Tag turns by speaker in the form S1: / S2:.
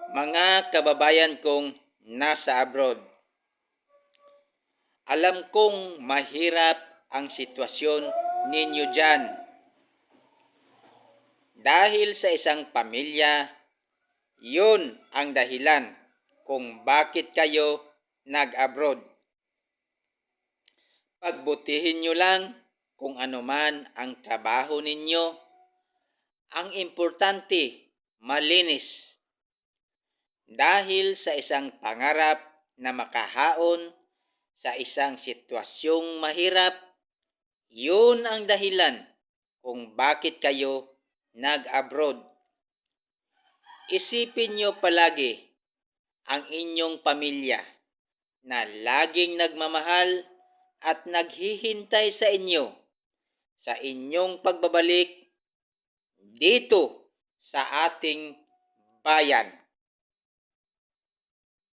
S1: Mga kababayan kong nasa abroad, alam kong mahirap ang sitwasyon ninyo dyan. Dahil sa isang pamilya, yun ang dahilan kung bakit kayo nag-abroad. Pagbutihin nyo lang kung ano man ang trabaho ninyo. Ang importante, malinis. Dahil sa isang pangarap na makahaon sa isang sitwasyong mahirap, yun ang dahilan kung bakit kayo nag-abroad. Isipin nyo palagi ang inyong pamilya na laging nagmamahal at naghihintay sa inyo sa inyong pagbabalik dito sa ating bayan.